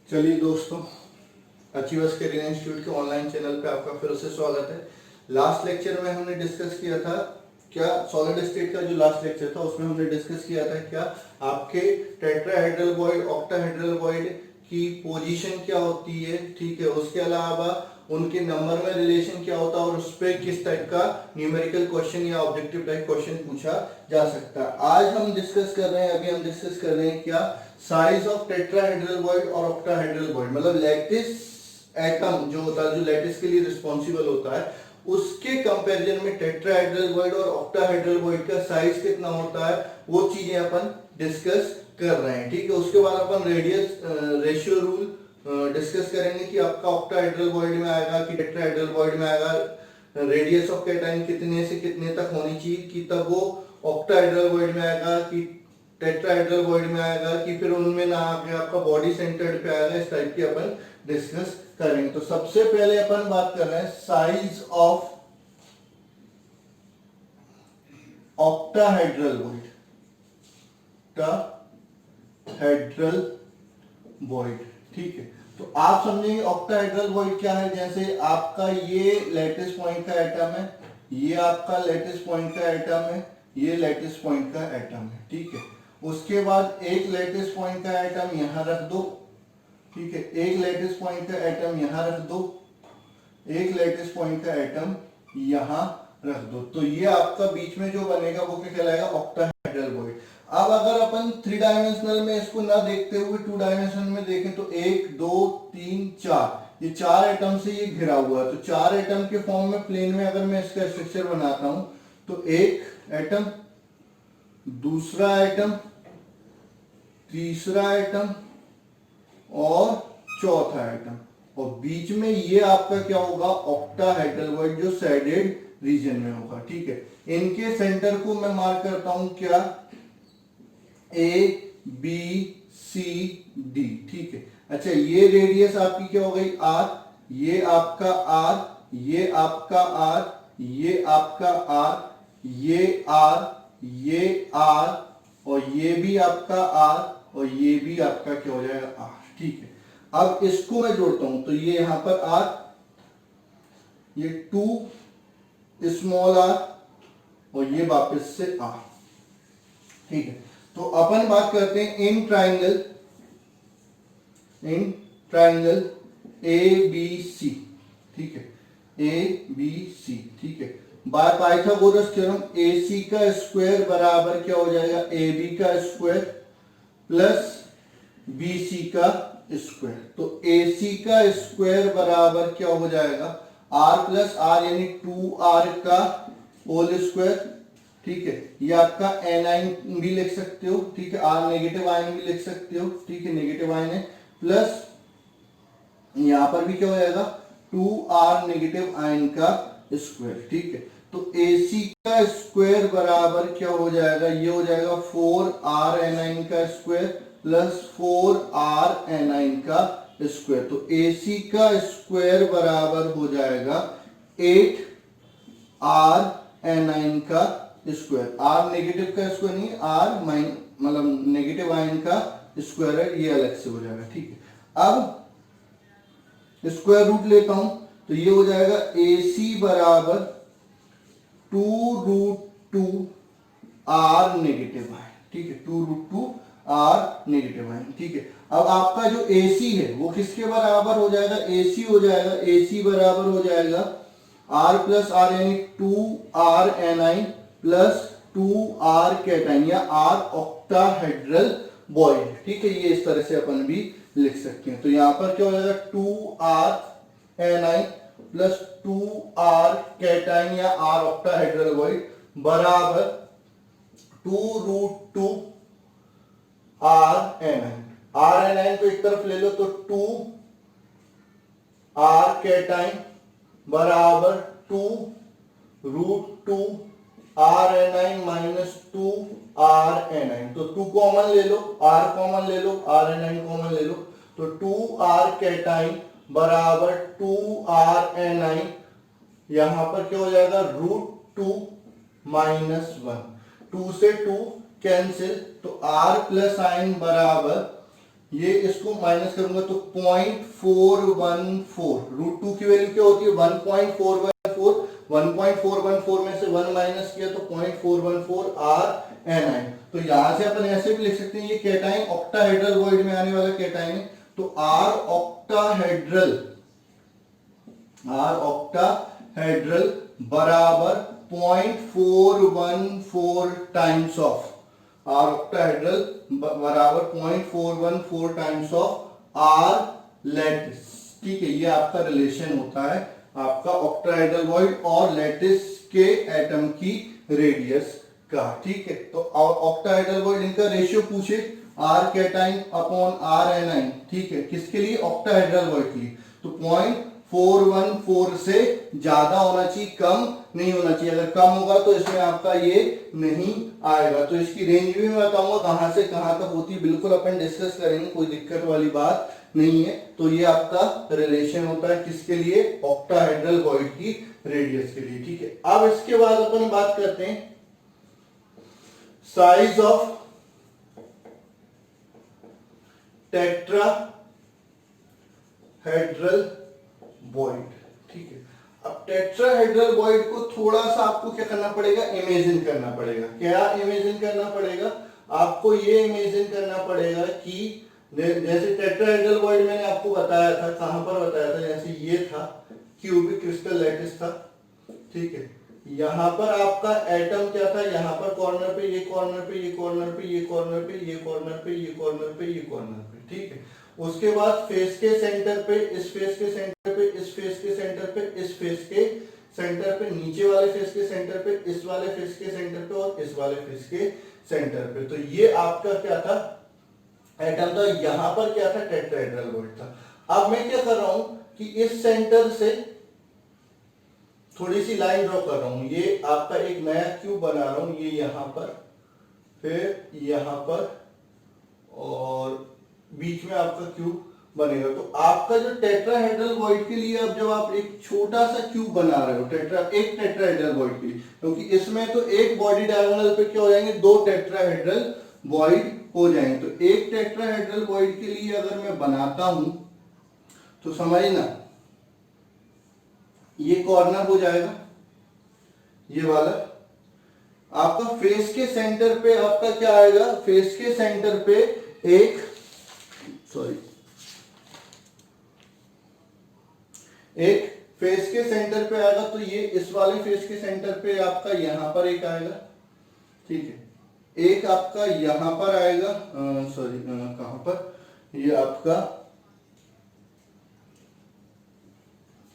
चलिए दोस्तों, achievers career institute के ऑनलाइन चैनल पे आपका फिर से स्वागत है। लास्ट लेक्चर में हमने डिस्कस किया था क्या, सॉलिड स्टेट का जो लास्ट लेक्चर था उसमें हमने डिस्कस किया था क्या आपके टेट्राहेड्रल वॉइड ऑक्टाहेड्रल वॉइड की पोजीशन क्या होती है, ठीक है। उसके अलावा उनके नंबर में रिलेशन क्या होता है और उस पर किस टाइप का न्यूमेरिकल क्वेश्चन या ऑब्जेक्टिव टाइप क्वेश्चन पूछा जा सकता है। आज हम डिस्कस कर रहे हैं, अभी हम डिस्कस कर रहे हैं क्या, साइज ऑफ टेट्राहेड्रल वॉइड और ऑक्टाहेड्रल वॉइड, मतलब लैटिस एटम जो होता है, जो लैटिस के लिए रिस्पॉन्सिबल होता है, उसके कंपैरिजन में टेट्राहेड्रल वॉइड और ऑक्टाहेड्रल वॉइड का साइज कितना होता है, वो चीजें अपन डिस्कस कर रहे हैं, ठीक है। उसके बाद अपन रेडियस रेशियो रूल डिस्कस करेंगे कि आपका ऑक्टाहेड्रल वॉइड में आएगा कि टेट्राहेड्रल वॉइड में आएगा, रेडियस ऑफ कैटायन कितने से कितने तक होनी चाहिए कि तब वो ऑक्टाहेड्रल वॉइड में आएगा, कि टेट्राहेड्रल वॉइड में आएगा, कि फिर उनमें ना आके आपका बॉडी सेंटर्ड पे आएगा। इस टाइप की अपन डिस्कस करेंगे। तो सबसे पहले अपन बात कर रहे हैं size of octahedral void, octahedral void, ठीक है। तो आप समझेंगे ऑक्टाहेड्रल वॉइड क्या है। जैसे आपका ये लैटिस पॉइंट का एटम है, ये आपका लैटिस पॉइंट का एटम है, ये लैटिस पॉइंट का एटम है, ठीक है। उसके बाद एक लैटिस पॉइंट का एटम यहां रख दो, ठीक है। एक लैटिस पॉइंट का एटम यहां रख दो, एक लैटिस पॉइंट का एटम यहां रख दो। तो ये आपका बीच में जो बनेगा वो क्या कहलाएगा, ऑक्टाहेड्रल वॉइड। अब अगर अपन 3 डायमेंशनल में इसको ना देखते हुए 2 डायमेंशनल में देखें तो 1 2 3 4, ये 4 एटम से ये घिरा हुआ है। तो 4 एटम के फॉर्म में प्लेन में अगर मैं इसका स्ट्रक्चर बनाता हूं तो एक एटम, दूसरा एटम, तीसरा एटम और चौथा एटम, और बीच में ये आपका क्या होगा, ऑक्टाहेड्रल वॉइड जो सैडेड रीजन में होगा, ठीक है। इनके सेंटर को मैं मार्क करता हूं क्या, ए बी सी डी, ठीक है। अच्छा, ये रेडियस आपकी क्या हो गई, आर, ये आपका आर, ये आपका आर, ये आपका आर, ये आर, ये आर, और ये भी आपका आर, और ये भी आपका क्या हो जाएगा, आर, ठीक है। अब इसको मैं जोड़ता हूं तो ये यहां पर आर, ये 2 स्मॉल आर, और ये वापस से आर, ठीक है। तो अपन बात करते हैं in triangle A B C, ठीक है, ए बी सी, ठीक है। बाय पाइथागोरस थ्योरम ए सी का स्क्वायर बराबर क्या हो जाएगा, ए बी का स्क्वायर प्लस बी सी का स्क्वायर। तो ए सी का स्क्वायर बराबर क्या हो जाएगा, आर प्लस आर, यानी 2r का होल स्क्वायर, ठीक है। ये आपका एन भी लिख सकते हो, ठीक है। आर नेगेटिव आयन भी लिख सकते हो, ठीक है, नेगेटिव आयन है, प्लस यहां पर भी क्या हो जाएगा, 2r नेगेटिव आयन का स्क्वायर, ठीक है। तो AC का स्क्वायर बराबर क्या हो जाएगा, ये हो जाएगा 4r एन का स्क्वायर प्लस 4r एन का स्क्वायर। तो AC का स्क्वायर बराबर हो जाएगा 8r एन का स्क्वायर। आर नेगेटिव का स्क्वायर नहीं, आर मतलब नेगेटिव आयन का स्क्वायर है, ये अलग से हो जाएगा, ठीक है। अब स्क्वायर रूट लेता हूं तो ये हो जाएगा AC बराबर 2√2 आर नेगेटिव आयन, ठीक है, 2√2 आर नेगेटिव आयन, ठीक है। अब आपका जो AC है वो किसके बराबर हो जाएगा, AC हो जाएगा, AC बराबर हो जाएगा R प्लस आर, यानी 2r A9 plus 2r cation, या R ऑक्टाहेड्रल वॉइड, ठीक है। ये इस तरह से अपन भी लिख सकते हैं। तो यहां पर क्या हो जाएगा, 2r A9 plus 2r cation या R ऑक्टाहेड्रल वॉइड बराबर 2√2 r एनाइन। r एनाइन को एक तरफ ले लो तो 2r कैटाइन बराबर 2√2 r A9 minus 2r A9. तो 2 कॉमन ले लो, r कॉमन ले लो, r एनाइन कॉमन ले लो, तो 2r कैटाइन बराबर 2r एनाइन, यहां पर क्या हो जाएगा, √2 माइनस 1, 2 से 2 कैंसिल, तो r प्लस आयन बराबर ये इसको माइनस करूंगा तो 0.414, रूट टू की वैल्यू क्या होती है 1.414, 1.414 में से 1 माइनस किया तो 0.414 आर एन आई। तो यहां से अपन ऐसे भी लिख सकते हैं ये कैटाइन ऑक्टाहेड्रल वॉइड में आने वाला कैटाइन है, तो आर ऑक्टाहेड्रल बराबर 0.414 टाइम्स ऑफ आर ऑक्टाहेड्रल बराबर 0.414 टाइम्स ऑफ आर लैटिस। ठीक है, ये आपका रिलेशन होता है आपका ऑक्टाहेड्रल वॉइड और लैटिस के एटम की रेडियस का। ठीक है, तो ऑक्टाहेड्रल वॉइड इनका रेशियो पूछे R cation upon R anion. ठीक है, किसके लिए ऑक्टाहेड्रल वॉइड के लिए, तो 0.414 से ज्यादा होना चाहिए, कम नहीं होना चाहिए। अगर कम होगा तो इसमें आपका ये नहीं आएगा। तो इसकी रेंज भी मैं बताऊंगा कहां से कहां तक होती है, बिल्कुल अपन डिस्कस करेंगे, कोई दिक्कत वाली बात नहीं है। तो ये आपका रिलेशन होता है किसके लिए, ऑक्टाहेड्रल वॉइड की रेडियस के लिए। ठीक है, अब इसके बाद अपन बात करते हैं साइज ऑफ टेट्राहेड्रल वॉइड। ठीक है, अब टेट्राहेड्रल वॉइड को थोड़ा सा आपको क्या करना पड़ेगा, इमेजिन करना पड़ेगा। क्या इमेजिन करना पड़ेगा, आपको ये इमेजिन करना पड़ेगा कि जैसे टेट्राहेड्रल वॉइड मैंने आपको बताया था, कहां पर बताया था, जैसे ये था क्यूबिक क्रिस्टल लैटिस था। ठीक है, यहां पर आपका एटम क्या था, यहां पर कॉर्नर पे ये कॉर्नर पे ये कॉर्नर पे ये कॉर्नर पे ये कॉर्नर पे ये कॉर्नर पे ये कॉर्नर पे। ठीक है, उसके बाद फेस के सेंटर पे, इस फेस के सेंटर पे, इस फेस के सेंटर पे, इस फेस के सेंटर पे, नीचे वाले फेस के सेंटर पे, इस वाले फेस के सेंटर पे और इस वाले फेस के सेंटर पे। तो ये आपका क्या था, एटम था। यहां पर क्या था, टेट्राहेड्रल वॉइड था। अब मैं क्या कर रहा हूं कि इस सेंटर से थोड़ी सी लाइन ड्रॉ कर रहा हूं, ये आपका एक नया क्यूब बना रहा हूं, ये यहां पर, फिर यहां पर और बीच में आपका क्यूब बनेगा। तो आपका जो टेट्राहेड्रल वॉइड के लिए, अब जब आप एक छोटा सा क्यूब बना रहे हो एक टेट्राहेड्रल वॉइड के लिए, क्योंकि इसमें तो एक बॉडी डायगोनल पे क्या हो जाएंगे, दो टेट्राहेड्रल वॉइड हो जाएंगे। तो एक टेट्राहेड्रल वॉइड के लिए अगर मैं बनाता हूं तो समझना ये कॉर्नर हो जाएगा, ये वाला आपका फेस के सेंटर पे आपका क्या आएगा, फेस के सेंटर पे एक फेस के सेंटर पे आएगा। तो ये इस वाले फेस के सेंटर पे आपका यहां पर एक आएगा। ठीक है, एक आपका यहां पर आएगा, कहां पर, ये आपका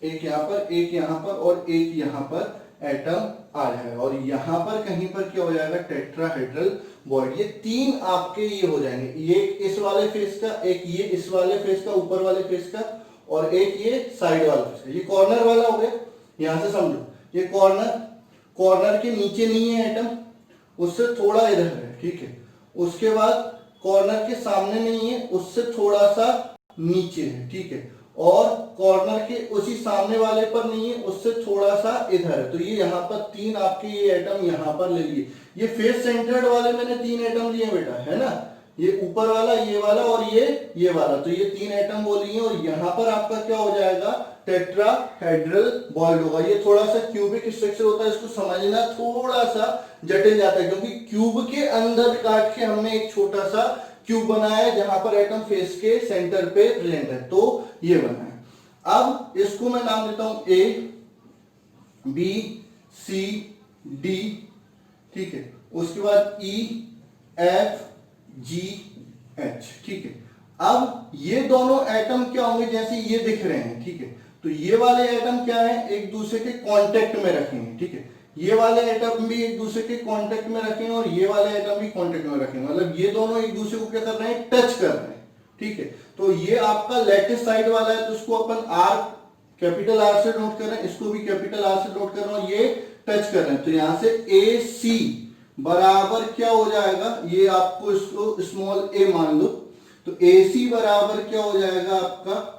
एक यहां पर, एक यहां पर और एक यहां पर एटम आ जाएगा। और यहां पर कहीं पर क्या हो जाएगा, टेट्राहेड्रल वॉइड। ये तीन आपके ये हो जाएंगे, ये इस वाले फेस का, एक ये इस वाले फेस का, ऊपर वाले फेस का, और एक ये साइड वाला फेस का। ये कॉर्नर वाला हो गया, यहां से समझो, ये कॉर्नर के नीचे नहीं है एटम, उससे थोड़ा इधर है। ठीक है, उसके बाद कॉर्नर के सामने नहीं है, उससे थोड़ा सा नीचे है। ठीक है, और कॉर्नर के उसी सामने वाले पर नहीं है, उससे थोड़ा सा इधर है। तो ये यहाँ पर तीन आपके ये एटम यहाँ पर ले लिए। ये फेस सेंटर्ड वाले मैंने तीन एटम लिए बेटा, है ना, ये ऊपर वाला, ये वाला और ये वाला। तो ये तीन एटम वो लिए और यहाँ पर आपका क्या हो जाएगा, टेट्राहेड्रल वॉइड होगा। ये थोड़ा सा क्यूबिक स्ट्रक्चर होता है, इसको समझना थोड़ा सा जटिल जाता है, क्योंकि क्यूब के अंदर काट के हमने एक छोटा सा क्यूब बनाया है जहां पर एटम फेस के सेंटर पे प्रेजेंट है। तो ये बना है। अब इसको मैं नाम देता हूं ए बी सी डी। ठीक है, उसके बाद ई एफ जी एच। ठीक है, अब ये दोनों एटम क्या होंगे, जैसे ये दिख रहे हैं। ठीक है, तो ये वाले एटम क्या है, एक दूसरे के कांटेक्ट में रखेंगे। ठीक है, ये वाले एटम भी एक दूसरे के कांटेक्ट में रखेंगे और ये वाले एटम भी कांटेक्ट में रखेंगे, मतलब ये दोनों एक दूसरे को क्या कर रहे हैं, टच कर रहे हैं। ठीक है, तो ये आपका लैटिस साइड वाला है, तो उसको अपन आर, कैपिटल आर से नोट कर रहे हैं, इसको भी कैपिटल आर से नोट कर रहे हैं, ये टच कर रहे हैं। तो यहां से ए सी बराबर क्या हो जाएगा, ये आपको इसको स्मॉल ए मान लो। तो ए सी बराबर क्या हो जाएगा आपका,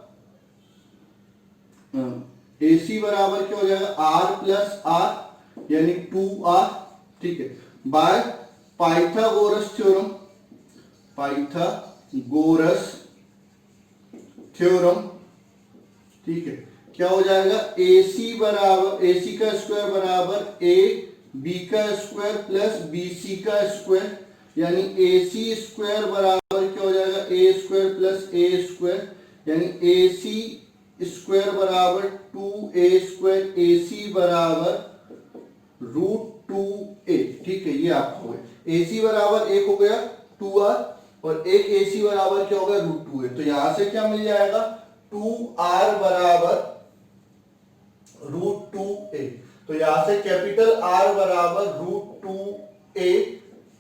ए सी बराबर क्या हो जाएगा, आर प्लस आर यानी 2r। ठीक है, बाय पाइथागोरस थ्योरम, पाइथागोरस गोरस थ्योरम, ठीक है, क्या हो जाएगा, AC बराबर AC का स्क्वायर बराबर AB का स्क्वायर प्लस BC का स्क्वायर, यानी AC स्क्वायर बराबर क्या हो जाएगा, A square plus A square, यानी AC स्क्वायर बराबर 2A स्क्वायर, AC बराबर √2A, ठीक है, ये आपका हो गया। AC बराबर एक हो गया 2R और एक AC बराबर क्या होगा, √2A। तो यहां से क्या मिल जाएगा, 2R बराबर √2A। तो यहां से कैपिटल R बराबर √2A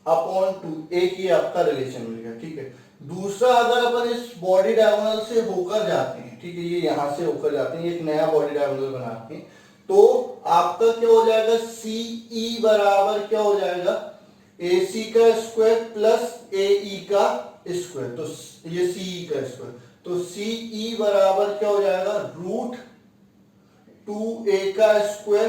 अपॉन 2A की आपका रिलेशन मिल गया, ठीक है। दूसरा, अगर अपन इस बॉडी डायगोनल से होकर जाते हैं, ठीक है, ये यहां से होकर जाते हैं, एक नया बॉडी डायगोनल बनाते हैं, तो आपका क्या हो जाएगा, CE बराबर क्या हो जाएगा, AC का स्क्वायर प्लस AE का स्क्वायर, तो ये CE का स्क्वायर, तो CE बराबर क्या हो जाएगा, √2A का स्क्वायर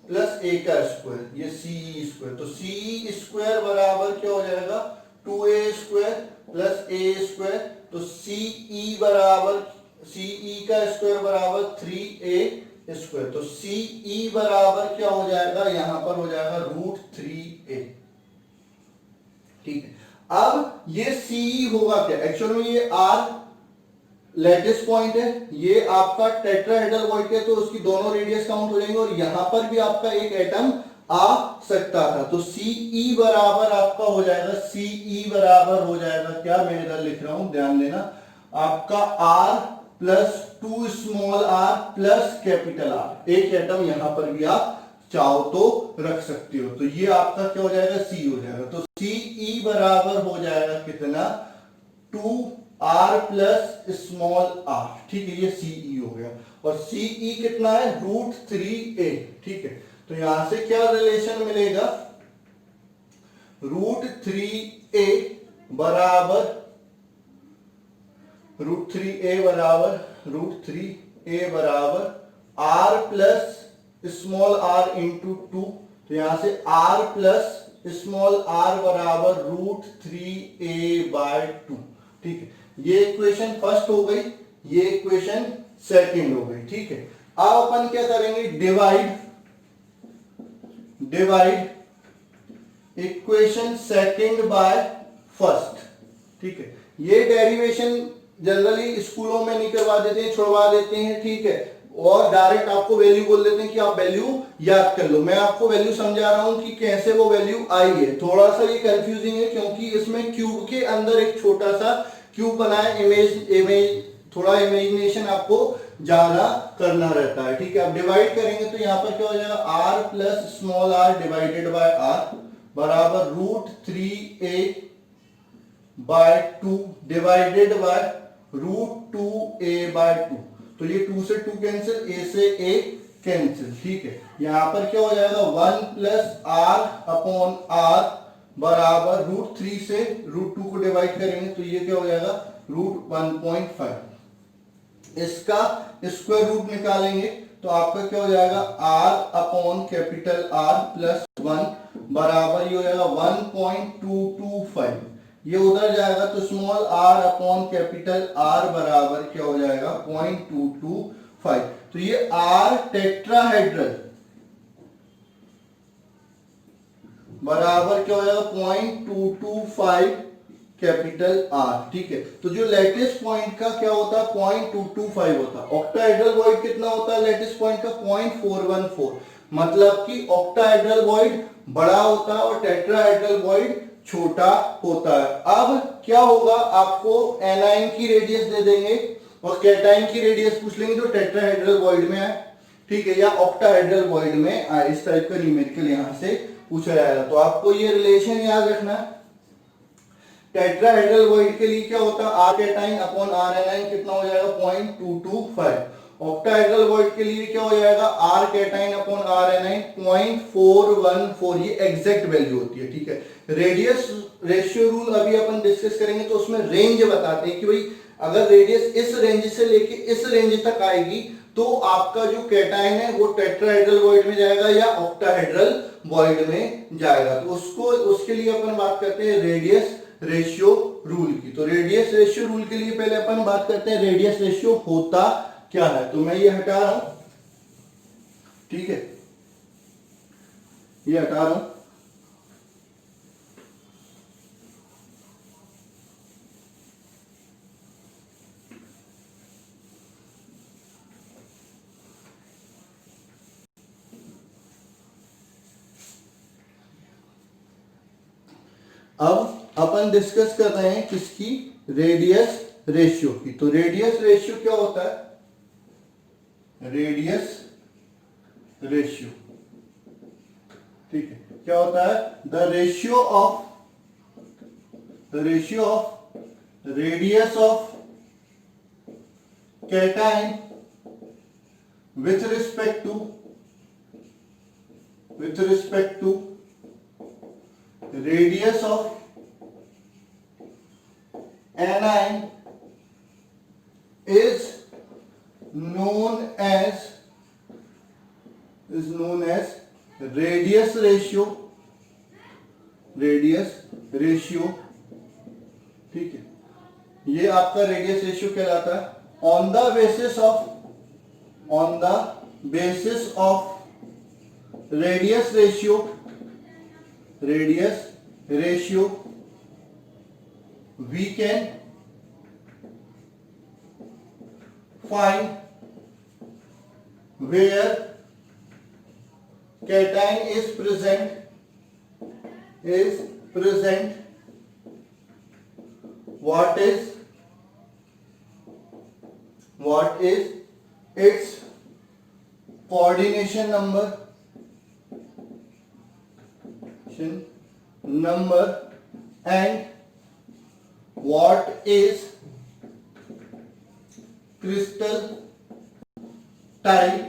प्लस A का स्क्वायर, ये CE स्क्वायर, तो CE स्क्वायर बराबर क्या हो जाएगा, 2A square plus A square, तो CE का स्क्वायर बराबर 3A स्क्वायर, तो CE बराबर क्या हो जाएगा, यहां पर हो जाएगा √3A, ठीक है। अब ये CE होगा क्या, एक्चुअल में ये R लैटिस पॉइंट है, ये आपका टेट्राहेड्रल वॉइड है, तो उसकी दोनों रेडियस काउंट हो जाएंगे और यहां पर भी आपका एक एटम आ सकता था, तो CE बराबर आपका हो जाएगा, CE बराबर हो जाएगा क्या, मैं इधर लिख रहा हूं, ध्यान देना, आपका R plus 2 small r plus capital R, एक एटम यहां पर भी आप चाहो तो रख सकते हो, तो ये आपका क्या हो जाएगा, C हो जाएगा, तो CE बराबर हो जाएगा कितना, 2R प्लस स्मॉल r, ठीक है, ये CE हो गया, और CE कितना है, √3A, ठीक है। तो यहां से क्या रिलेशन मिलेगा, √3A बराबर R plus small r into 2, तो यहां से R प्लस स्मॉल r बराबर √3A/2, ठीक है। ये इक्वेशन फर्स्ट हो गई, ये इक्वेशन सेकंड हो गई, ठीक है। अब अपन क्या करेंगे, divide equation second by first, ठीक है। ये डेरिवेशन जनरली स्कूलों में नहीं करवा देते हैं, छुड़वा देते हैं, ठीक है, और डायरेक्ट आपको वैल्यू बोल देते हैं कि आप वैल्यू याद कर लो। मैं आपको वैल्यू समझा रहा हूं कि कैसे वो वैल्यू आई है। थोड़ा सा ये कंफ्यूजिंग है क्योंकि इसमें क्यूब के अंदर एक छोटा सा क्यूब बना है, इमेज थोड़ा इमेजिनेशन आपको ज्यादा करना रहता है, ठीक है। अब डिवाइड करेंगे तो यहां पर क्या हो जाएगा, R plus small r divided by R बराबर √3A/2 डिवाइडेड बाय √2A/2, तो ये 2 से 2 कैंसिल, A से A कैंसिल, ठीक है। यहां पर क्या हो जाएगा, 1 प्लस R अपॉन R बराबर √3 से √2 को डिवाइड करेंगे तो ये क्या हो जाएगा, √1.5। इसका स्क्वायर रूट निकालेंगे तो आपका क्या हो जाएगा, R upon capital R plus 1 बराबर ये हो जाएगा 1.225, ये उधर जाएगा तो small r upon capital R बराबर क्या हो जाएगा, 0.225। तो ये R टेट्राहेड्रल बराबर क्या हो जाएगा, 0.225 कैपिटल R, ठीक है। तो जो लैटिस पॉइंट का क्या होता है, 0.225 होता है। ऑक्टाहेड्रल वॉइड कितना होता है लैटिस पॉइंट का, 0.414, मतलब कि ऑक्टाहेड्रल वॉइड बड़ा होता है और टेट्राहेड्रल वॉइड छोटा होता है। अब क्या होगा, आपको एनाइन की रेडियस दे देंगे और कैटाइन की रेडियस पूछ लेंगे जो टेट्राहेड्रल वॉइड में है, ठीक है, या ऑक्टाहेड्रल वॉइड में आए, इस टाइप का न्यूमेरिकल यहां से पूछा जाएगा। तो आपको ये रिलेशन याद रखना है। टेट्राहेड्रल वॉइड के लिए क्या होता है, R cation upon R A9 कितना हो जाएगा, 0.225। ऑक्टाहेड्रल वॉइड के लिए क्या हो जाएगा, R cation upon R A9 0.414, ये एग्जैक्ट वैल्यू होती है, ठीक है। रेडियस रेशियो रूल अभी अपन डिस्कस करेंगे तो उसमें रेंज बताते हैं कि भाई अगर रेडियस इस रेंज से लेके इस रेंज तक आएगी तो आपका जो कैटाइन है वो टेट्राहेड्रल वॉइड में जाएगा या ऑक्टाहेड्रल वॉइड में जाएगा। तो उसको उसके लिए अपन बात करते हैं रेडियस रेशियो रूल की। तो रेडियस रेशियो रूल के लिए पहले अपन बात करते हैं रेडियस रेशियो होता क्या है। तो मैं ये हटा रहा हूं, ठीक है, ये हटा रहा हूं। अब अपन डिस्कस कर रहे हैं किसकी, रेडियस रेशियो की। तो रेडियस रेशियो क्या होता है, रेडियस रेशियो, ठीक है, क्या होता है, the ratio of radius of cation with respect to radius of anion is known as radius ratio, ठीक है, ये आपका रेडियस रेशियो कहलाता है। On the basis of radius ratio we can find where cation is present what is its coordination number and what is crystal type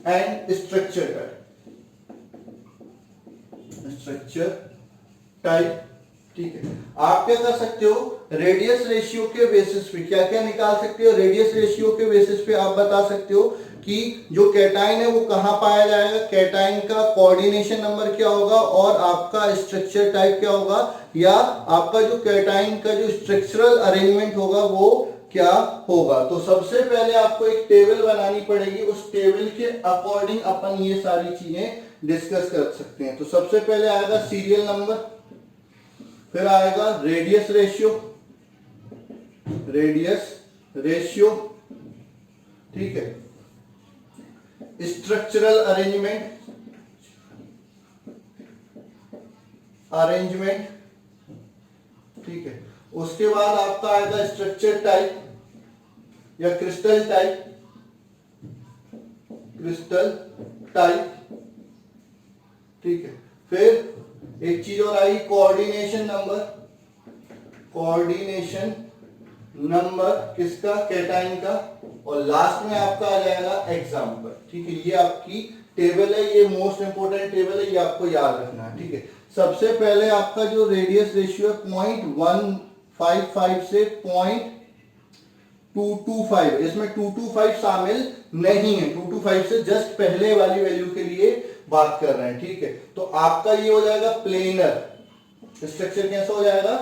and structure type, ठीक है। आप क्या कर सकते हो, रेडियस रेशियो के बेसिस पे क्या क्या निकाल सकते हो, रेडियस रेशियो के बेसिस पे आप बता सकते हो कि जो कैटाइन है वो कहां पाया जाएगा, कैटाइन का कोऑर्डिनेशन नंबर क्या होगा और आपका स्ट्रक्चर टाइप क्या होगा, या आपका जो कैटाइन का जो स्ट्रक्चरल अरेंजमेंट होगा वो क्या होगा। तो सबसे पहले आपको एक टेबल बनानी पड़ेगी, उस टेबल के अकॉर्डिंग अपन ये सारी चीजें डिस्कस कर सकते हैं। तो सबसे पहले आएगा सीरियल नंबर, फिर आएगा रेडियस रेशियो, ठीक है, स्ट्रक्चरल अरेंजमेंट, ठीक है, उसके बाद आपका आएगा स्ट्रक्चर टाइप या क्रिस्टल टाइप, ठीक है, फिर एक चीज और आई कोऑर्डिनेशन नंबर किसका, कैटाइन का, और लास्ट में आपका आ जाएगा एग्जाम्पल, ठीक है। ये आपकी टेबल है, ये मोस्ट इंपोर्टेंट टेबल है, ये आपको याद रखना है, ठीक है। सबसे पहले आपका जो रेडियस रेशियो है 0.155 से 0.225, इसमें 225 शामिल नहीं है, 225 से जस्ट पहले वाली वैल्यू के लिए बात कर रहे हैं, ठीक है। तो आपका ये हो जाएगा प्लेनर स्ट्रक्चर, कैसा हो जाएगा,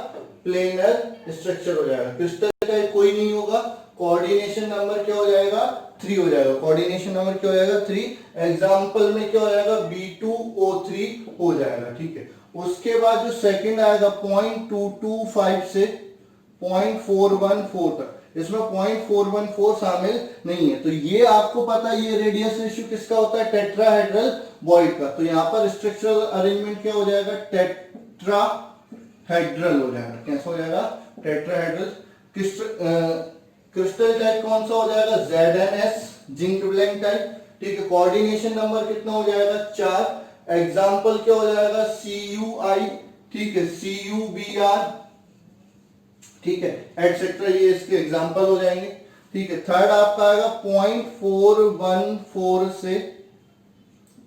प्लेनर स्ट्रक्चर हो जाएगा, क्रिस्टल टाइप कोई नहीं होगा, कोऑर्डिनेशन नंबर क्या हो जाएगा, 3 हो जाएगा, कोऑर्डिनेशन नंबर क्या हो जाएगा, 3, एग्जांपल में क्या हो जाएगा, B2O3 हो जाएगा, ठीक है। उसके बाद जो सेकंड आएगा 0.225 से 0.414 तक, इसमें 0.414 शामिल नहीं है। तो ये आपको पता है ये रेडियस रेशियो किसका होता है, टेट्राहेड्रल बॉइड का। तो यहाँ पर स्ट्रक्चरल अरेंजमेंट क्या हो जाएगा, टेट्राहेड्रल हो जाएगा, कैसा हो जाएगा, टेट्राहेड्रल। क्रिस्टल टाइप कौन सा हो जाएगा, ZnS, जिंक ब्लैंक टाइप, ठीक है। कोऑर्डिनेशन नंबर कितना हो जाएगा, 4, एग्जाम्पल क्या हो जाएगा, CuI, ठीक है, CuBr, ठीक है, एटसेट्रा, ये इसके एग्जांपल हो जाएंगे, ठीक है। थर्ड आपका आएगा 0.414 से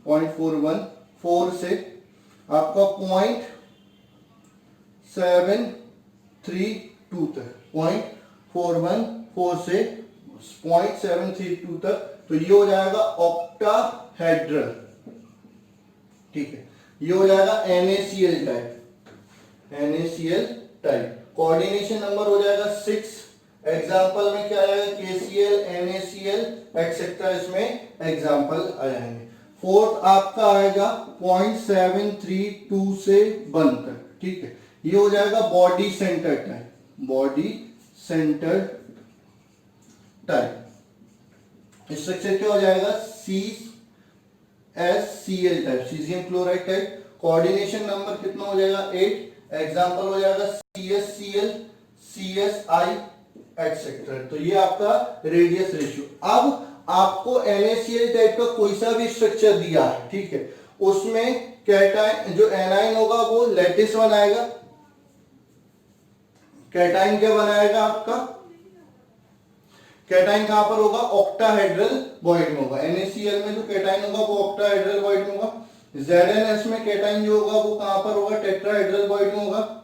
0.732 तक, 0.414 से 0.732 तक, तो ये हो जाएगा ऑक्टाहेड्रल, ठीक है, ये हो जाएगा NaCl type, NaCl type. Coordination number हो जाएगा 6। एग्जाम्पल में क्या आएगा, KCl, NaCl एक्सेट्रा, इसमें एग्जाम्पल आ जाएंगे। फोर्थ आपका आएगा 0.732 से 1 तक, ठीक है। ये हो जाएगा body centre type, body centre type. Structure क्या हो जाएगा, CsCl type, caesium chloride type. Coordination number कितना हो जाएगा 8। एग्जाम्पल हो जाएगा CsCl, CSI एक्सेट्रा। तो ये आपका रेडियस रेशियो। अब आपको NaCl टाइप का कोई सा भी स्ट्रक्चर दिया है, ठीक है, उसमें कैटाइन जो एनाइन होगा वो लैटिस बनाएगा। कैटाइन क्या बनाएगा आपका, कैटाइन कहां पर होगा, ऑक्टाहेड्रल वॉइड में होगा। NaCl में जो कैटाइन होगा वो ऑक्टाहेड्रल वॉइड में होगा। ZnS में कैटाइन जो होगा वो कहां पर होगा, टेट्राहेड्रल वॉइड में होगा।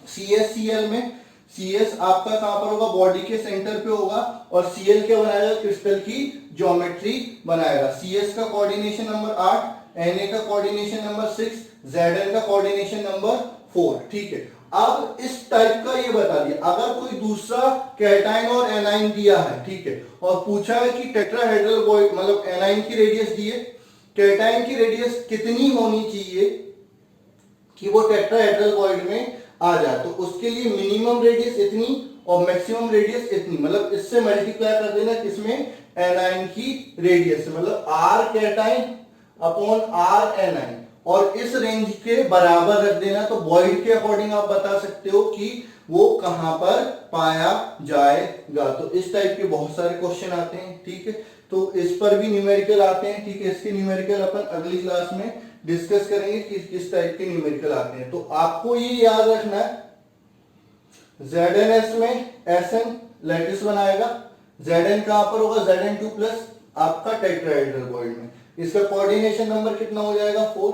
CsCl में CS आपका कहां पर होगा, बॉडी के सेंटर पे होगा। और Cl क्या बनाएगा, क्रिस्टल की ज्योमेट्री बनाएगा। CS का कोऑर्डिनेशन नंबर 8, Na का कोऑर्डिनेशन नंबर 6, Zn का कोऑर्डिनेशन नंबर 4, ठीक है। अब इस टाइप का ये बता दिया। अगर कोई दूसरा कैटाइन और एनाइन दिया है, ठीक है, और पूछा है कि टेट्राहेड्रल बॉइड, मतलब एनाइन की रेडियस दी है, कैटाइन की रेडियस कितनी होनी चाहिए कि वो टेट्राहेड्रल बॉइड में आ जाए, तो उसके लिए मिनिमम रेडियस इतनी और मैक्सिमम रेडियस इतनी, मतलब इससे मल्टीप्लाई कर देना किसमें, एनाइन की रेडियस से, मतलब R cation upon R A9, और इस रेंज के बराबर रख देना। तो बॉइड के अकॉर्डिंग आप बता सकते हो कि वो कहां पर पाया जाएगा। तो इस टाइप के बहुत सारे क्वेश्चन आते हैं, ठीक है। तो इस पर भी न्यूमेरिकल आते हैं, ठीक है। इसके न्यूमेरिकल अपन अगली क्लास में डिस्कस करेंगे कि किस टाइप के न्यूमेरिकल आते हैं। तो आपको ये याद रखना है, ZnS में Sn लैटिस बनाएगा। Zn कहां पर होगा, Zn2 प्लस आपका टेट्राहेड्रल बॉइड में। इसका कोऑर्डिनेशन नंबर कितना हो जाएगा 4।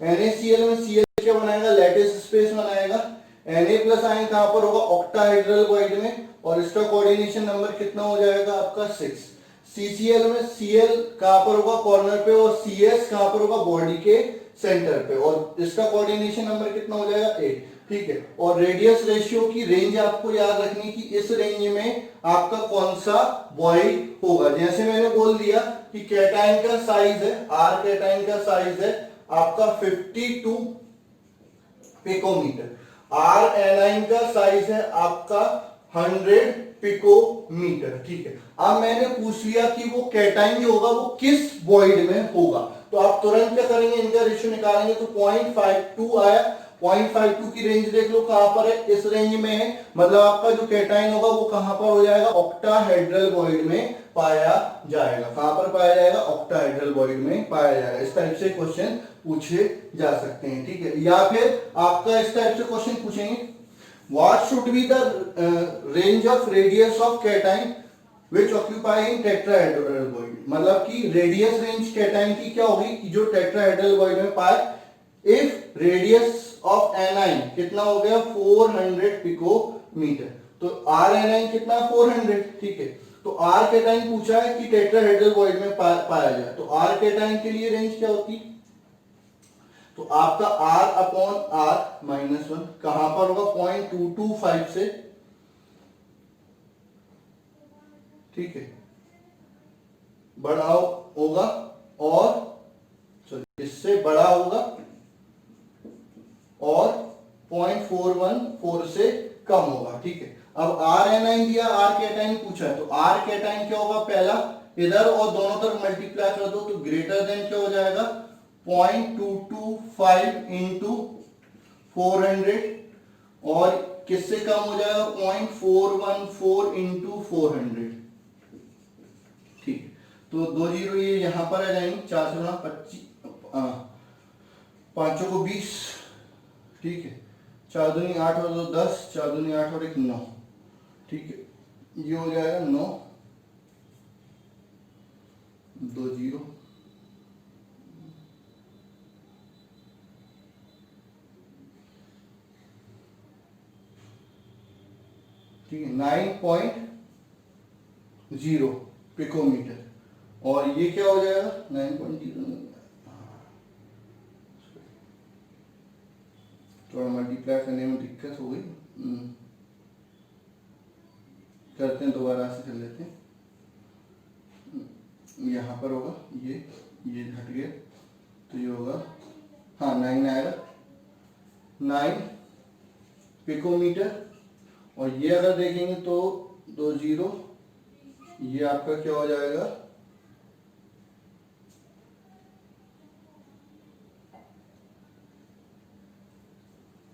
NaCl में Cl क्या बनाएगा, लैटिस स्पेस बनाएगा। Na प्लस आयन कहां पर होगा, ऑक्टाहेड्रल बॉइड में, और इसका कोऑर्डिनेशन नंबर कितना हो जाएगा आपका 6। CCl में Cl कहां पर होगा, कॉर्नर पे, और CS कहां पर होगा, बॉडी के सेंटर पे, और इसका कोऑर्डिनेशन नंबर कितना हो जाएगा 8, ठीक है। और रेडियस रेशियो की रेंज आपको याद रखनी कि इस रेंज में आपका कौन सा बॉइड होगा। जैसे मैंने बोल दिया कि कैटाइन का साइज है, R कैटाइन का साइज है आपका 52 पिकोमीटर, R एनाइन का साइज है आपका 100 पिकोमीटर, ठीक है। अब मैंने पूछ लिया कि वो कैटाइन जो होगा वो किस बॉइड में होगा, तो आप तुरंत क्या करेंगे, इनका रेशियो निकालेंगे। तो 0.52 आया, 0.52 की रेंज देख लो कहां पर है, इस रेंज में है, मतलब आपका जो कैटाइन होगा वो कहां पर हो जाएगा, ऑक्टाहेड्रल बॉइड में पाया जाएगा। कहां पर पाया जाएगा, ऑक्टाहेड्रल बॉइड में पाया जाएगा। इस टाइप से क्वेश्चन पूछे जा सकते हैं, ठीक है। या फिर आपका इस टाइप से क्वेश्चन पूछेंगे, what should be the range of radius of cation which occupy in tetrahedral void, मतलब कि रेडियस रेंज कैटाइन की क्या होगी कि जो टेट्राहेड्रल वॉइड में पाए। इफ रेडियस ऑफ एनाइन कितना हो गया 400 पिकोमीटर, तो आर एनाइन कितना 400, ठीक है। तो आर कैटाइन पूछा है कि टेट्राहेड्रल वॉइड में पाया जाए, तो आर कैटाइन के लिए रेंज क्या होती, तो आपका R अपॉन R माइनस 1 कहां पर होगा, 0.225 से, ठीक है, बड़ा होगा, और इससे बड़ा होगा, और 0.414 से कम होगा, ठीक है। अब R एनाइन दिया, R कैटाइन पूछा है, तो R कैटाइन क्या होगा, पहला इधर और दोनों तरफ मल्टीप्लाई कर दो, तो ग्रेटर देन क्या हो जाएगा 0.225 इंटू 400, और किससे कम हो जाएगा 0.414 इंटू 400, ठीक। तो 2 जीरो ये यहां पर आ जाएंगे, 4 से 25, 5 को 20, ठीक है, 4 दूनी 8 और 2 10, 4 दूनी 8 और 1 9, ठीक है। ये हो जाएगा 9, 2 जीरो, ठीक है, 9.0 पिकोमीटर, और ये क्या हो जाएगा 9.0 थोड़ा मल्टीप्लाई करने में दिक्कत हो गई, करते हैं दोबारा से कर लेते हैं। यहाँ पर होगा ये हट गया तो ये होगा, हाँ 9 आएगा, 9 पिकोमीटर। और ये अगर देखेंगे तो 2 0, ये आपका क्या हो जाएगा,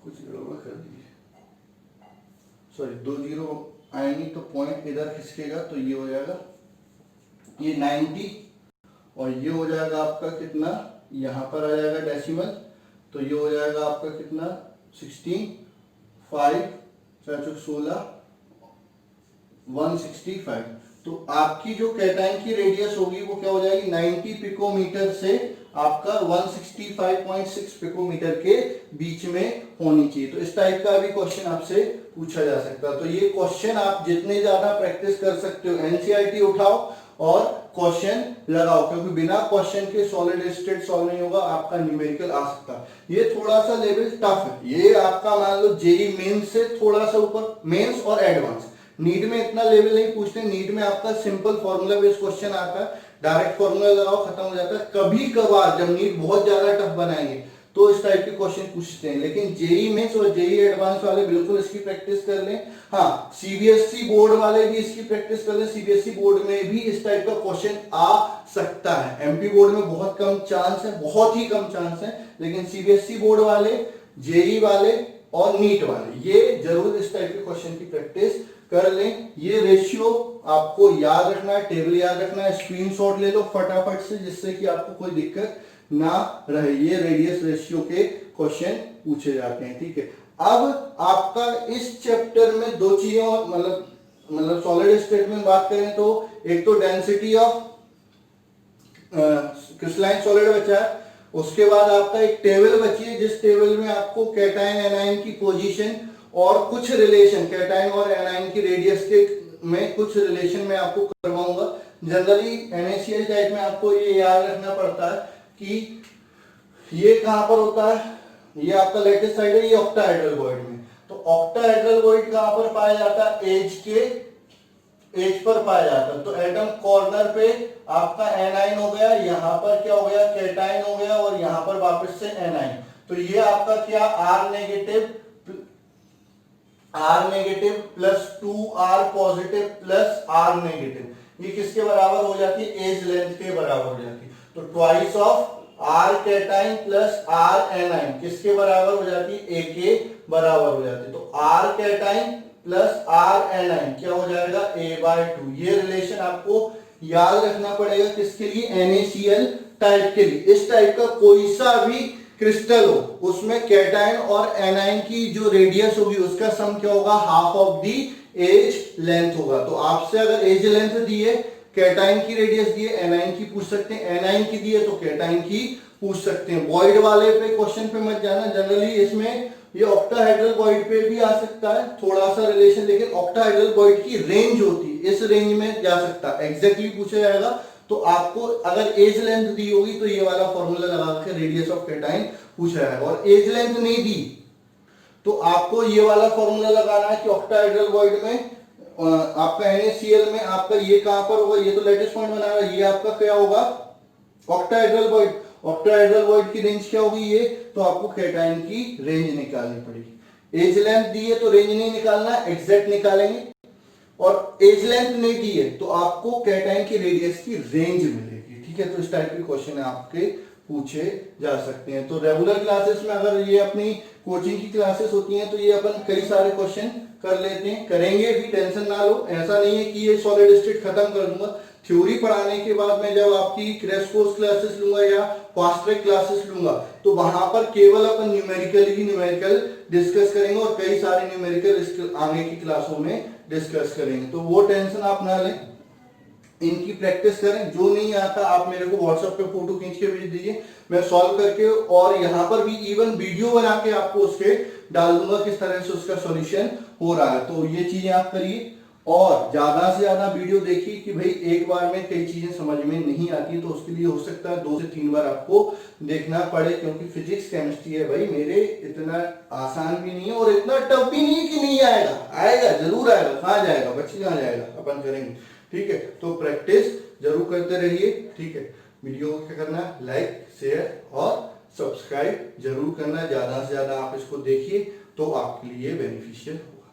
कुछ गड़बड़ कर दीजिए, सॉरी 2 0 आएंगे तो पॉइंट इधर खिसकेगा तो ये हो जाएगा ये 90, और ये हो जाएगा आपका कितना, यहाँ पर आ जाएगा डेसिमल, तो ये हो जाएगा आपका कितना 16, 5 4 16 165। तो आपकी जो कैटायन की रेडियस होगी वो क्या हो जाएगी, 90 पिकोमीटर से आपका 165.6 पिकोमीटर के बीच में होनी चाहिए। तो इस टाइप का भी क्वेश्चन आपसे पूछा जा सकता है। तो ये क्वेश्चन आप जितने ज्यादा प्रैक्टिस कर सकते हो, एनसीईआरटी उठाओ और क्वेश्चन लगाओ, क्योंकि बिना क्वेश्चन के सॉलिड स्टेट सॉल्व नहीं होगा, आपका न्यूमेरिकल आ सकता है। ये थोड़ा सा लेवल टफ है, ये आपका मान लो जेई मेंस से थोड़ा सा ऊपर, मेंस और एडवांस। नीट में इतना लेवल नहीं पूछते, नीट में आपका सिंपल फॉर्मूला बेस्ड क्वेश्चन आता है, डायरेक्ट फॉर्मूला लगाओ खत्म हो जाता है। कभी कभार जब नीट बहुत ज्यादा टफ बनाएंगे तो इस टाइप के क्वेश्चन पूछते हैं, लेकिन जेई मेंस और जेई एडवांस वाले बिल्कुल इसकी प्रैक्टिस कर लें। हाँ, सीबीएसई बोर्ड वाले भी इसकी प्रैक्टिस कर लें, सीबीएसई बोर्ड में भी इस टाइप का क्वेश्चन आ सकता है। एमपी बोर्ड में बहुत कम चांस है, बहुत ही कम चांस है, लेकिन सीबीएसई बोर्ड वाले, जेई वाले और नीट वाले ये जरूर इस टाइप के क्वेश्चन की प्रैक्टिस कर लें। ये रेशियो आपको याद रखना है, टेबल याद रखना है, स्क्रीनशॉट ले लो फटाफट से, जिससे कि आपको कोई दिक्कत ना रहे। ये रेडियस रेशियो के क्वेश्चन पूछे जाते हैं, ठीक है। अब आपका इस चैप्टर में दो चीजें और, मतलब सॉलिड स्टेट में बात करें तो एक तो डेंसिटी ऑफ क्रिस्टलाइन सॉलिड बचा है, उसके बाद आपका एक टेबल बची है, जिस टेबल में आपको कैटायन एनायन की पोजीशन और कुछ रिलेशन कैटायन और एनायन की रेडियस के में कुछ रिलेशन में आपको करवाऊंगा। जनरली NaCl टाइप में आपको ये याद रखना पड़ता है कि ये कहां पर होता है, ये आपका लेटेस्ट साइड है, ये ऑक्टाहेड्रल वॉइड में। तो ऑक्टाहेड्रल वॉइड कहां पर पाया जाता है, एज पर पाया जाता है। तो एटम कॉर्नर पे आपका एनाइन हो गया, यहां पर क्या हो गया, कैटायन हो गया, और यहां पर वापस से एनाइन। तो ये आपका क्या, R negative plus 2R positive plus R negative, ये किसके बराबर हो जाती है, एज लेंथ के बराबर हो जाती है। तो twice of R cation plus R A9 किसके बराबर हो जाती है, A के बराबर हो जाती है। तो R cation plus R A9 क्या हो जाएगा, A/2। ये रिलेशन आपको याद रखना पड़ेगा किसके लिए, NaCl टाइप के लिए। इस टाइप का कोई सा भी क्रिस्टल हो, उसमें कैटायन और एनायन की जो रेडियस होगी उसका सम क्या होगा, half of the edge length होगा। तो आपसे अगर एज लेंथ दिए, कैटायन की रेडियस दिए, एनायन की पूछ सकते हैं, एनायन की दिए तो कैटायन की पूछ सकते हैं। वॉइड वाले पे क्वेश्चन पे मत जाना, जनरली इसमें ये ऑक्टाहेड्रल वॉइड पे भी आ सकता है थोड़ा सा रिलेशन, लेकिन ऑक्टाहेड्रल वॉइड की रेंज होती है, इस रेंज में जा सकता है, एग्जैक्टली पूछा जाएगा। तो आपको अगर एज लेंथ दी होगी तो ये वाला फॉर्मूला लगा के रेडियस ऑफ कैटायन पूछा जाएगा, और एज लेंथ नहीं दी तो आपको ये वाला फॉर्मूला लगाना है कि ऑक्टाहेड्रल वॉइड में आपका NaCl में आपका ये कहां पर होगा, ये तो लेटेस्ट पॉइंट बना रहा है, ये आपका क्या होगा, ऑक्टाहेड्रल वॉइड। ऑक्टाहेड्रल वॉइड की रेंज क्या होगी ये, तो आपको कैटायन की रेंज निकालनी पड़ेगी। एज लेंथ दी है तो रेंज नहीं निकालना, एग्जैक्ट निकालेंगे, और एज लेंथ नहीं दी है तो आपको कैटायन की रेडियस की रेंज मिलेगी, ठीक है। तो इस टाइप के क्वेश्चन आपके पूछे जा सकते हैं। तो रेगुलर क्लासेस में अगर ये अपनी कोचिंग की क्लासेस होती हैं तो ये अपन कई सारे क्वेश्चन कर लेते हैं, करेंगे भी, टेंशन ना लो। ऐसा नहीं है कि ये सॉलिड स्टेट खत्म कर दूंगा, थ्योरी पढ़ाने के बाद मैं जब आपकी क्रैश कोर्स क्लासेस लूंगा या फास्ट ट्रैक क्लासेस लूंगा तो वहां पर केवल अपन न्यूमेरिकल डिस्कस करेंगे, और कई सारे न्यूमेरिकल आगे की क्लासों में डिस्कस करेंगे। तो वो टेंशन आप ना लें, इनकी प्रैक्टिस करें। जो नहीं आता आप मेरे को व्हाट्सएप पे फोटो खींच के भेज दीजिए, मैं सॉल्व करके और यहाँ पर भी इवन वीडियो बना के आपको उसके डाल दूंगा किस तरह से उसका सॉल्यूशन हो रहा है। तो ये चीजें आप करिए। और ज्यादा से ज्यादा वीडियो देखिए कि भाई एक बार में कई चीजें समझ में नहीं आती, तो उसके लिए हो सकता है 2 से 3 बार आपको देखना पड़े, क्योंकि फिजिक्स केमिस्ट्री है भाई मेरे, इतना आसान भी नहीं है और इतना टफ भी नहीं है कि नहीं आएगा, आएगा जरूर आएगा, कहाँ जाएगा बच्चे, कहाँ जाएगा, अपन करेंगे। ठीक है, तो प्रैक्टिस जरूर करते रहिए। ठीक है, वीडियो को क्या करना, लाइक शेयर और सब्सक्राइब जरूर करना, ज्यादा से ज्यादा आप इसको देखिए तो आपके लिए बेनिफिशियल होगा।